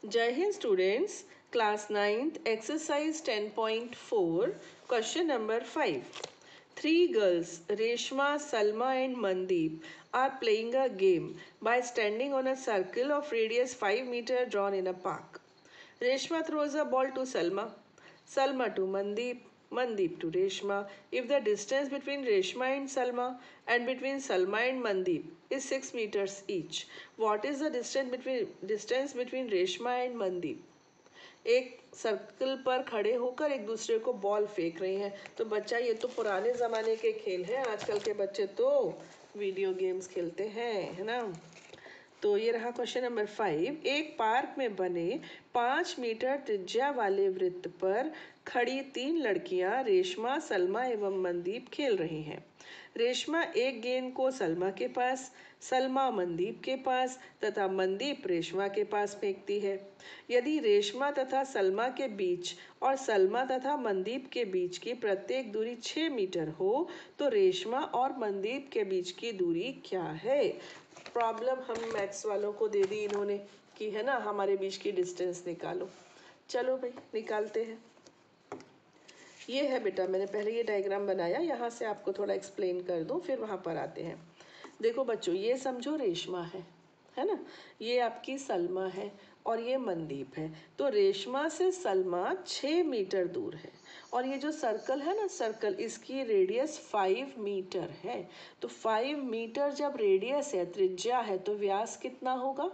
Jai Hind students, class 9th, exercise 10.4, question number 5. Three girls, Reshma, Salma and Mandeep, are playing a game by standing on a circle of radius 5 meter drawn in a park. Reshma throws a ball to Salma, Salma to Mandeep, Mandeep to Reshma. If the distance between Reshma and Salma and between Salma and Mandeep is 6 meters each, what is the distance between Reshma and Mandeep? एक circle पर खड़े होकर एक दूसरे को ball फेंक रही हैं। तो बच्चा ये तो पुराने ज़माने के खेल हैं, आजकल के बच्चे तो वीडियो गेम्स खेलते हैं, है ना। तो ये रहा क्वेश्चन नंबर 5। एक पार्क में बने 5 मीटर त्रिज्या वाले वृत्त पर खड़ी 3 लड़कियां रेशमा, सलमा एवं मनदीप खेल रही हैं। रेशमा एक गेंद को सलमा के पास, सलमा मनदीप के पास तथा मनदीप रेशमा के पास फेंकती है। यदि रेशमा तथा सलमा के बीच और सलमा तथा मनदीप के बीच की प्रत्येक दूरी 6 मीटर हो तो रेशमा और मनदीप के बीच की दूरी क्या है? प्रॉब्लम हम मैथ्स वालों को दे दी इन्होंने कि है ना हमारे बीच की डिस्टेंस निकालो। चलो भाई निकालते हैं। ये है बेटा, मैंने पहले ये डायग्राम बनाया, यहाँ से आपको थोड़ा एक्सप्लेन कर दूँ फिर वहाँ पर आते हैं। देखो बच्चों, ये समझो रेशमा है ना, ये आपकी सलमा है और ये मनदीप है। तो रेशमा से सलमा 6 मीटर दूर है और ये जो सर्कल है ना, सर्कल, इसकी रेडियस 5 मीटर है। तो 5 मीटर जब रेडियस है, त्रिज्या है, तो व्यास कितना होगा?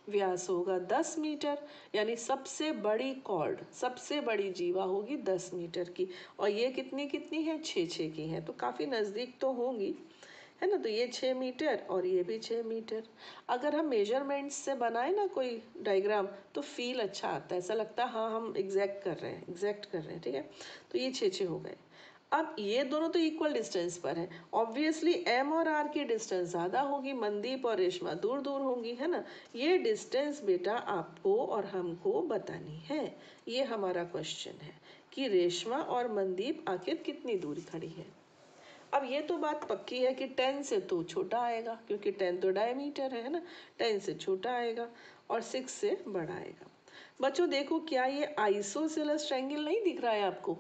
व्यास होगा 10 मीटर। यानी सबसे बड़ी कॉर्ड, सबसे बड़ी जीवा होगी 10 मीटर की। और ये कितनी कितनी है? 6 की है। तो काफ़ी नज़दीक तो होंगी, है ना। तो ये 6 मीटर और ये भी 6 मीटर। अगर हम मेजरमेंट्स से बनाए ना कोई डायग्राम तो फील अच्छा आता है, ऐसा लगता है हाँ हम एग्जैक्ट कर रहे हैं, ठीक है। तो ये 6 हो गए। अब ये दोनों तो इक्वल डिस्टेंस पर हैं। ऑब्वियसली एम और आर की डिस्टेंस ज़्यादा होगी, मनदीप और रेशमा दूर दूर होंगी, है ना। ये डिस्टेंस बेटा आपको और हमको बतानी है। ये हमारा क्वेश्चन है कि रेशमा और मनदीप आखिर कितनी दूरी खड़ी है। अब ये तो बात पक्की है कि 10 से तो छोटा आएगा, क्योंकि 10 तो डायमीटर है ना। 10 से छोटा आएगा और 6 से बड़ा आएगा। बच्चों देखो, क्या ये आइसोसेलेस ट्रायंगल नहीं दिख रहा है आपको?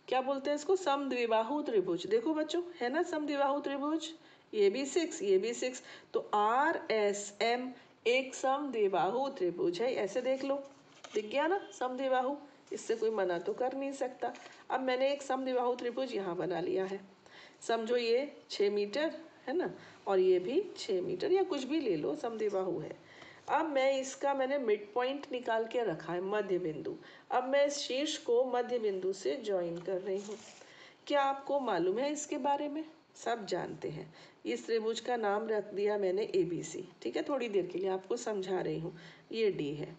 क्या बोलते हैं इसको? समद्विबाहु त्रिभुज। देखो बच्चों, है ना समद्विबाहु त्रिभुज। ये भी 6, ये भी 6। तो RSM एक समद्विबाहु त्रिभुज है। ऐसे देख लो, दिख गया ना समद्विबाहु। इससे कोई मना तो कर नहीं सकता। अब मैंने एक समद्विबाहु त्रिभुज यहाँ बना लिया है। समझो ये 6 मीटर है ना, और ये भी 6 मीटर, या कुछ भी ले लो, समद्विबाहु है। अब मैंने मिड पॉइंट निकाल के रखा है, मध्य बिंदु। अब मैं इस शीर्ष को मध्य बिंदु से ज्वाइन कर रही हूँ। क्या आपको मालूम है इसके बारे में? सब जानते हैं। इस त्रिभुज का नाम रख दिया मैंने ABC, ठीक है। थोड़ी देर के लिए आपको समझा रही हूँ। ये D है।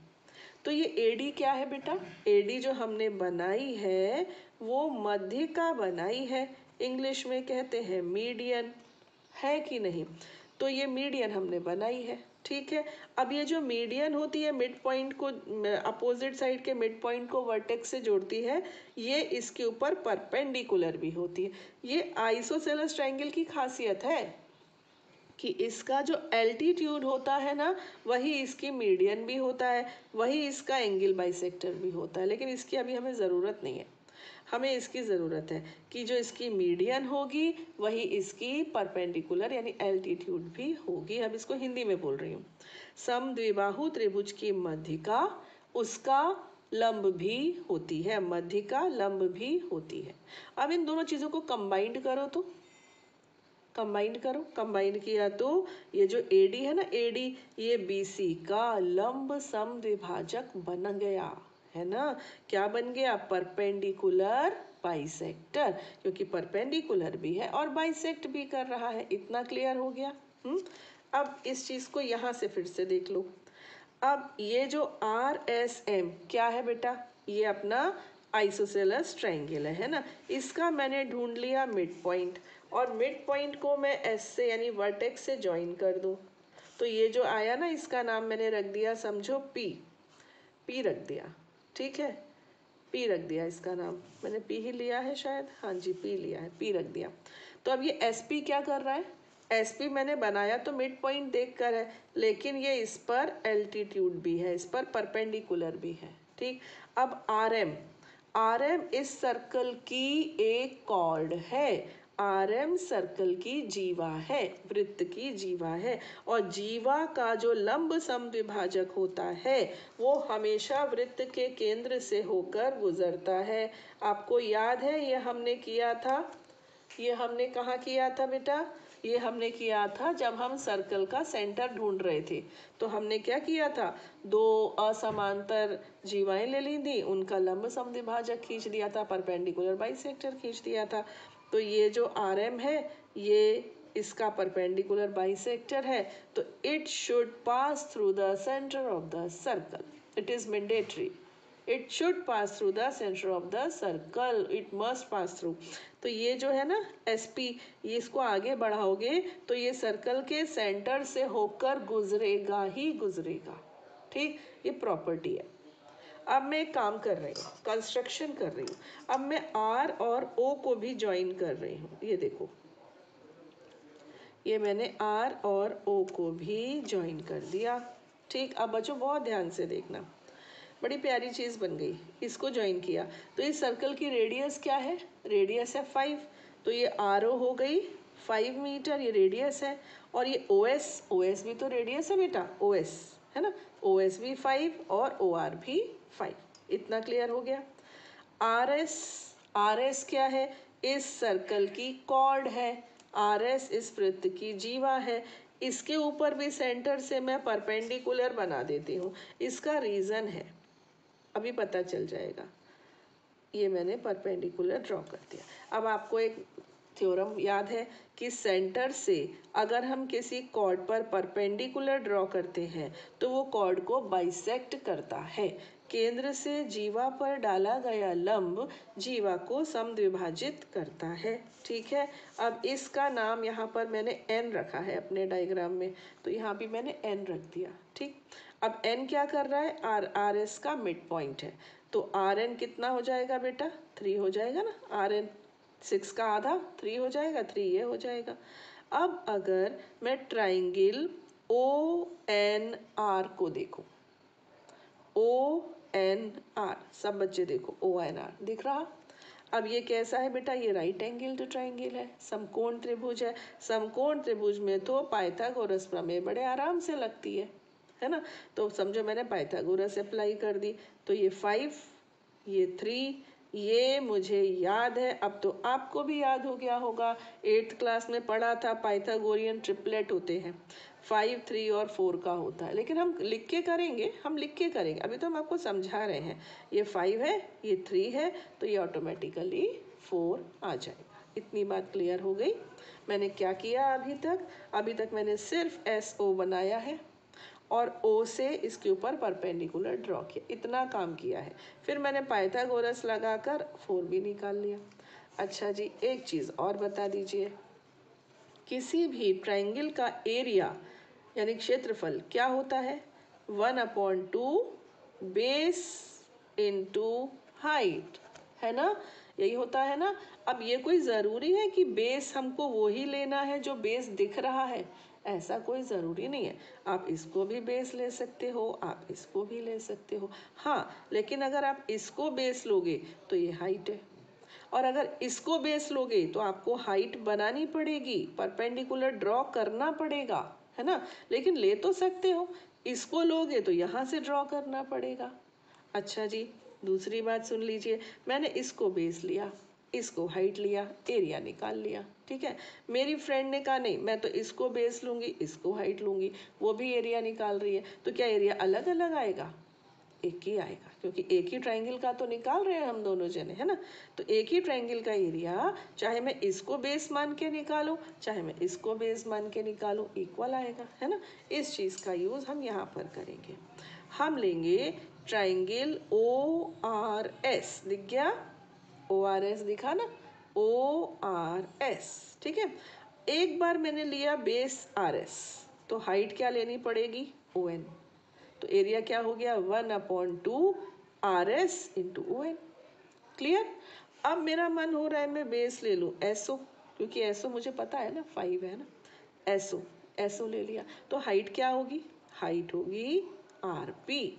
तो ये AD क्या है बेटा? AD जो हमने बनाई है वो मध्यिका बनाई है। इंग्लिश में कहते हैं मीडियन, है कि नहीं। तो ये मीडियन हमने बनाई है, ठीक है। अब ये जो मीडियन होती है, मिड पॉइंट को, अपोजिट साइड के मिड पॉइंट को वर्टेक्स से जोड़ती है, ये इसके ऊपर परपेंडिकुलर भी होती है। ये आइसोसेलेस ट्रायंगल की खासियत है कि इसका जो एल्टीट्यूड होता है ना, वही इसकी मीडियन भी होता है, वही इसका एंगल बाइसेक्टर भी होता है। लेकिन इसकी अभी हमें ज़रूरत नहीं है। हमें इसकी ज़रूरत है कि जो इसकी मीडियन होगी वही इसकी परपेंडिकुलर यानी एल्टीट्यूड भी होगी। अब इसको हिंदी में बोल रही हूँ। समद्विबाहु त्रिभुज की मध्यिका उसका लंब भी होती है, मध्यिका लंब भी होती है। अब इन दोनों चीज़ों को कंबाइंड करो, तो कंबाइंड करो। कंबाइंड किया तो ये जो AD है ना, AD, ये BC का लंब समद्विभाजक बन गया, है ना। क्या बन गया? परपेंडिकुलर बाइसेक्टर, क्योंकि परपेंडिकुलर भी है और बाइसेक्ट भी कर रहा है। इतना क्लियर हो गया? अब इस चीज को यहाँ से फिर से देख लो। अब ये जो RSM क्या है बेटा? ये अपना आइसोसेलेस ट्रायंगल है ना। इसका मैंने ढूंढ लिया मिड पॉइंट, और मिड पॉइंट को मैं S से यानी वर्टेक्स से ज्वाइन कर दूं। तो ये जो आया ना, इसका नाम मैंने रख दिया, समझो P रख दिया, ठीक है। P रख दिया, इसका नाम मैंने P ही लिया है शायद, हाँ जी P लिया है, P रख दिया। तो अब ये SP क्या कर रहा है? एसपी मैंने बनाया तो मिड पॉइंट देखकर है, लेकिन ये इस पर एल्टीट्यूड भी है, इस पर परपेंडिकुलर भी है। ठीक, अब आरएम, आरएम इस सर्कल की एक कॉर्ड है। आरएम सर्कल की जीवा है, वृत्त की जीवा है, और जीवा का जो लंब समद्विभाजक होता है वो हमेशा वृत्त के केंद्र से होकर गुजरता है। आपको याद है ये हमने किया था, ये हमने कहाँ किया था बेटा? ये हमने किया था जब हम सर्कल का सेंटर ढूंढ रहे थे। तो हमने क्या किया था, दो असमांतर जीवाएं ले ली थी, उनका लंब समद्विभाजक खींच दिया था, परपेंडिकुलर बाइसेक्टर खींच दिया था। तो ये जो आर एम है ये इसका परपेंडिकुलर बाइसेक्टर है, तो it should pass through the centre of the circle, it is mandatory, it should pass through the centre of the circle, it must pass through. तो ये जो है ना एसपी, ये इसको आगे बढ़ाओगे तो ये सर्कल के सेंटर से होकर गुजरेगा ही गुजरेगा। ठीक, ये प्रॉपर्टी है। अब मैं एक काम कर रही हूँ, कंस्ट्रक्शन कर रही हूँ। अब मैं आर और ओ को भी ज्वाइन कर रही हूँ। ये देखो, ये मैंने आर और ओ को भी ज्वाइन कर दिया। ठीक, अब बच्चों बहुत ध्यान से देखना, बड़ी प्यारी चीज़ बन गई। इसको ज्वाइन किया तो इस सर्कल की रेडियस क्या है? रेडियस है 5, तो ये आर ओ हो गई 5 मीटर, ये रेडियस है। और ये ओ एस, ओ एस भी तो रेडियस है बेटा, ओ एस है ना, ओ एस भी 5 और ओ आर भी 5। इतना क्लियर हो गया। आर एस, आर एस क्या है? इस सर्कल की कॉर्ड है। आर एस इस वृत्त की जीवा है। इसके ऊपर भी सेंटर से मैं परपेंडिकुलर बना देती हूँ। इसका रीज़न है, अभी पता चल जाएगा। ये मैंने परपेंडिकुलर ड्रॉ कर दिया। अब आपको एक थ्योरम याद है कि सेंटर से अगर हम किसी कॉर्ड पर परपेंडिकुलर ड्रॉ करते हैं तो वो कॉर्ड को बाइसेक्ट करता है। केंद्र से जीवा पर डाला गया लंब जीवा को समद्विभाजित करता है। ठीक है, अब इसका नाम यहाँ पर मैंने एन रखा है अपने डायग्राम में, तो यहाँ भी मैंने एन रख दिया। ठीक, अब एन क्या कर रहा है? आर एस का मिड पॉइंट है, तो आर एन कितना हो जाएगा बेटा? 3 हो जाएगा ना। आर एन 6 का आधा 3 हो जाएगा, 3 ये हो जाएगा। अब अगर मैं ट्राइंगल ओ एन आर को देखूं, ओ एन आर, सब बच्चे देखो ओ एन आर दिख रहा। अब ये कैसा है बेटा? ये राइट एंगल टू ट्राइंगल है, समकोण त्रिभुज है। समकोण त्रिभुज में तो पाइथागोरस प्रमेय बड़े आराम से लगती है ना। तो समझो मैंने पाइथागोरस अप्लाई कर दी, तो ये 5, ये 3, ये मुझे याद है। अब तो आपको भी याद हो गया होगा, 8th क्लास में पढ़ा था पाइथागोरियन ट्रिपलेट होते हैं, 5, 3 और 4 का होता है। लेकिन हम लिख के करेंगे, हम लिख के करेंगे, अभी तो हम आपको समझा रहे हैं। ये 5 है, ये 3 है, तो ये ऑटोमेटिकली 4 आ जाएगा। इतनी बात क्लियर हो गई। मैंने क्या किया अभी तक? अभी तक मैंने सिर्फ एस ओ बनाया है और ओ से इसके ऊपर परपेंडिकुलर ड्रॉ किया, इतना काम किया है। फिर मैंने पाइथागोरस लगाकर 4 भी निकाल लिया। अच्छा जी, एक चीज़ और बता दीजिए, किसी भी ट्राइंगल का एरिया यानी क्षेत्रफल क्या होता है? 1/2 बेस इंटू हाइट, है ना, यही होता है ना। अब ये कोई ज़रूरी है कि बेस हमको वो ही लेना है जो बेस दिख रहा है, ऐसा कोई ज़रूरी नहीं है। आप इसको भी बेस ले सकते हो, आप इसको भी ले सकते हो। हाँ, लेकिन अगर आप इसको बेस लोगे तो ये हाइट है, और अगर इसको बेस लोगे तो आपको हाइट बनानी पड़ेगी, परपेंडिकुलर ड्रॉ करना पड़ेगा, है ना। लेकिन ले तो सकते हो, इसको लोगे तो यहाँ से ड्रॉ करना पड़ेगा। अच्छा जी, दूसरी बात सुन लीजिए, मैंने इसको बेस लिया, इसको हाइट लिया, एरिया निकाल लिया। ठीक है, मेरी फ्रेंड ने कहा नहीं मैं तो इसको बेस लूँगी, इसको हाइट लूँगी, वो भी एरिया निकाल रही है, तो क्या एरिया अलग अलग आएगा? एक ही आएगा, क्योंकि एक ही ट्राइंगल का तो निकाल रहे हैं हम दोनों जने, है ना। तो एक ही ट्राइंगल का एरिया, चाहे मैं इसको बेस मान के निकालूं, चाहे मैं इसको बेस मान के निकालूं, इक्वल आएगा, है ना। इस चीज़ का यूज़ हम यहाँ पर करेंगे। हम लेंगे ट्राइंगल ओ आर एस, दिख गया? ओ आर एस दिखा ना, ओ आर एस। ठीक है, एक बार मैंने लिया बेस आर एस, तो हाइट क्या लेनी पड़ेगी? O N. तो एरिया क्या हो गया? 1/2 R S into O N. Clear? अब मेरा मन हो रहा है मैं बेस ले लूँ एसओ, क्योंकि एसओ मुझे पता है ना 5 है ना, एसओ, एसओ ले लिया तो हाइट क्या होगी, हाइट होगी आरपी,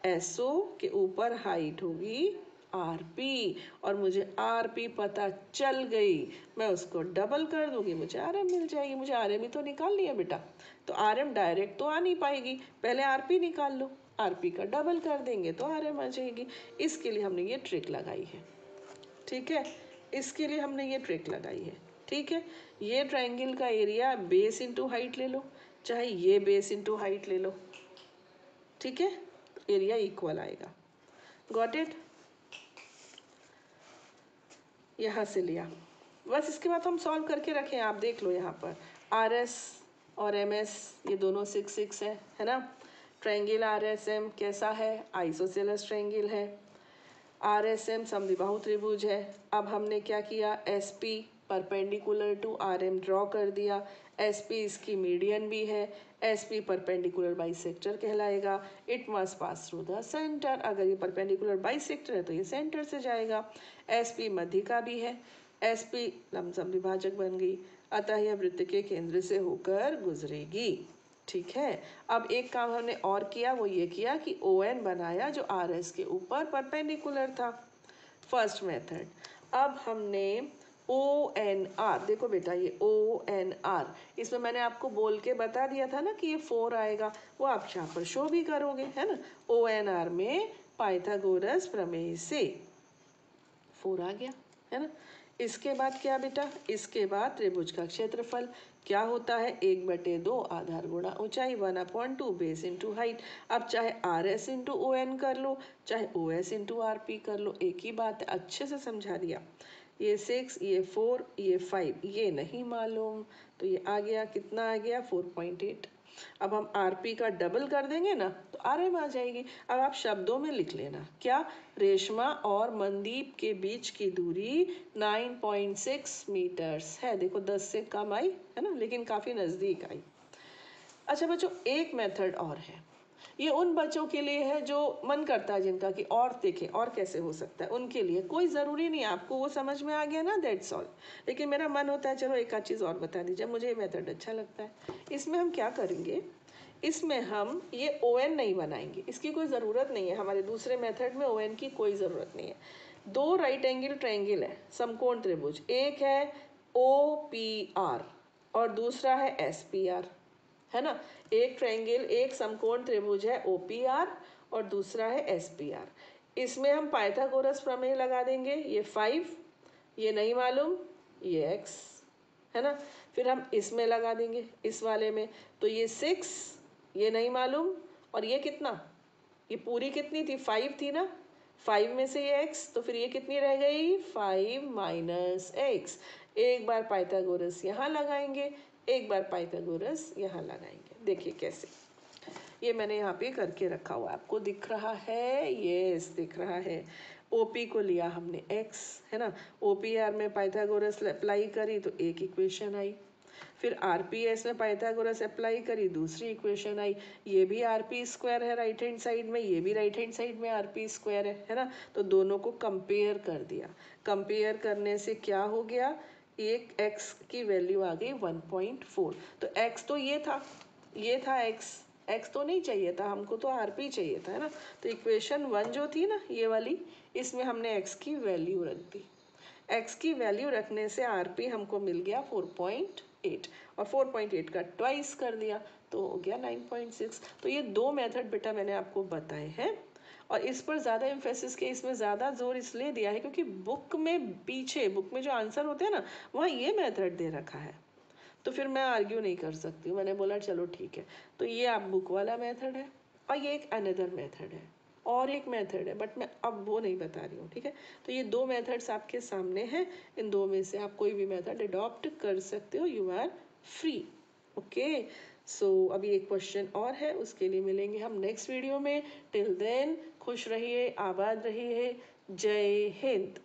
एसओ के ऊपर हाइट होगी आरपी, और मुझे आरपी पता चल गई, मैं उसको डबल कर दूंगी, मुझे आरएम मिल जाएगी। मुझे आरएम ही तो निकालनी है बेटा, तो आरएम डायरेक्ट तो आ नहीं पाएगी, पहले आरपी निकाल लो, आरपी का डबल कर देंगे तो आरएम आ जाएगी। इसके लिए हमने ये ट्रिक लगाई है, ठीक है, इसके लिए हमने ये ट्रिक लगाई है, ठीक है। ये ट्राइंगल का एरिया बेस इंटू हाइट ले लो, चाहे ये बेस इंटू हाइट ले लो, ठीक है, एरिया इक्वल आएगा। गॉट इट, यहाँ से लिया, बस इसके बाद हम सॉल्व करके रखें, आप देख लो यहाँ पर आर एस और एम एस ये दोनों 6 6 है ना। ट्राइंगल आर एस एम कैसा है, आइसोसेलेस ट्राइंगल है। आर एस एम समद्विबाहु त्रिभुज है। अब हमने क्या किया, S P perpendicular to R M draw कर दिया, एस पी इसकी मीडियन भी है, एस पी परपेंडिकुलर बाइसेक्टर कहलाएगा, it must pass through the centre, अगर ये परपेंडिकुलर बाइसेक्टर है तो ये सेंटर से जाएगा। एस पी मध्यिका भी है, एस पी लंबसम विभाजक बन गई, अतः यह वृत्त के केंद्र से होकर गुजरेगी, ठीक है। अब एक काम हमने और किया, वो ये किया कि ओ एन बनाया जो आर एस के ऊपर परपेंडिकुलर था, फर्स्ट मेथड। अब हमने ओ एन आर, देखो बेटा ये ओ एन आर, इसमें मैंने आपको बोल के बता दिया था ना कि ये 4 आएगा, वो आप यहाँ पर शो भी करोगे, है ना। ओ एन आर में पाइथागोरस प्रमेय से 4 आ गया, है ना। इसके बाद क्या बेटा, इसके बाद त्रिभुज का क्षेत्रफल क्या होता है, 1/2 आधार गुणा ऊंचाई, 1/2 बेस इंटू हाइट। अब चाहे R S into O N कर लो, चाहे O S into R P कर लो, एक ही बात है, अच्छे से समझा दिया। ये 6, ये 4, ये 5, ये नहीं मालूम, तो ये आ गया, कितना आ गया 4.8। अब हम आरपी का डबल कर देंगे ना तो आरएम आ जाएगी। अब आप शब्दों में लिख लेना, क्या, रेशमा और मनदीप के बीच की दूरी 9.6 मीटर्स है। देखो 10 से कम आई है ना, लेकिन काफ़ी नज़दीक आई। अच्छा बच्चों, एक मेथड और है, ये उन बच्चों के लिए है जो मन करता है जिनका कि और देखें और कैसे हो सकता है, उनके लिए कोई ज़रूरी नहीं, आपको वो समझ में आ गया ना, दैट्स ऑल। लेकिन मेरा मन होता है चलो एक आध चीज़ और बता दीजिए, मुझे ये मेथड अच्छा लगता है। इसमें हम क्या करेंगे, इसमें हम ये ओ एन नहीं बनाएंगे, इसकी कोई ज़रूरत नहीं है, हमारे दूसरे मेथड में ओ एन की कोई ज़रूरत नहीं है। 2 राइट एंगल ट्रायंगल है, समकोण त्रिभुज, एक है ओ पी आर और दूसरा है एस पी आर, है ना। एक ट्रायंगल, एक समकोण त्रिभुज है OPR और दूसरा है SPR। इसमें हम पाइथागोरस प्रमेय लगा देंगे, ये 5, ये नहीं मालूम, ये x, है ना। फिर हम इसमें लगा देंगे, इस वाले में, तो ये 6, ये नहीं मालूम, और ये कितना, ये पूरी कितनी थी, 5 थी ना, 5 में से ये x, तो फिर ये कितनी रह गई, 5 माइनस x। एक बार पाइथागोरस यहाँ लगाएंगे, एक बार पाइथागोरस यहाँ लगाएंगे, देखिए कैसे, ये मैंने यहाँ पे करके रखा हुआ, आपको दिख रहा है, यस दिख रहा है। ओपी को लिया हमने x, है ना, OPR में पाइथागोरस अप्लाई करी तो एक इक्वेशन आई, फिर RPS में पाइथागोरस अप्लाई करी, दूसरी इक्वेशन आई, ये भी RP स्क्वायर है राइट हैंड साइड में, ये भी राइट हैंड साइड में RP स्क्वायर है ना, तो दोनों को कंपेयर कर दिया। कंपेयर करने से क्या हो गया, एक x की वैल्यू आ गई 1.4, तो x तो ये था x तो नहीं चाहिए था हमको, तो RP चाहिए था, है ना। तो इक्वेशन 1 जो थी ना ये वाली, इसमें हमने x की वैल्यू रख दी, x की वैल्यू रखने से RP हमको मिल गया 4.8, और 4.8 का ट्वाइस कर दिया तो हो गया 9.6। तो ये 2 मेथड बेटा मैंने आपको बताए हैं, और इस पर ज़्यादा इम्फेसिस के, इसमें ज़्यादा जोर इसलिए दिया है क्योंकि बुक में पीछे, बुक में जो आंसर होते हैं ना, वहाँ ये मेथड दे रखा है, तो फिर मैं आर्ग्यू नहीं कर सकती हूँ, मैंने बोला चलो ठीक है। तो ये आप बुक वाला मेथड है, और ये एक अनदर मेथड है, और एक मेथड है, बट मैं अब वो नहीं बता रही हूँ, ठीक है। तो ये 2 मेथड्स आपके सामने हैं, इन 2 में से आप कोई भी मेथड अडॉप्ट कर सकते हो, यू आर फ्री, ओके। सो अभी एक क्वेश्चन और है, उसके लिए मिलेंगे हम नेक्स्ट वीडियो में। टिल देन खुश रहिए, आबाद रहिए, जय हिंद।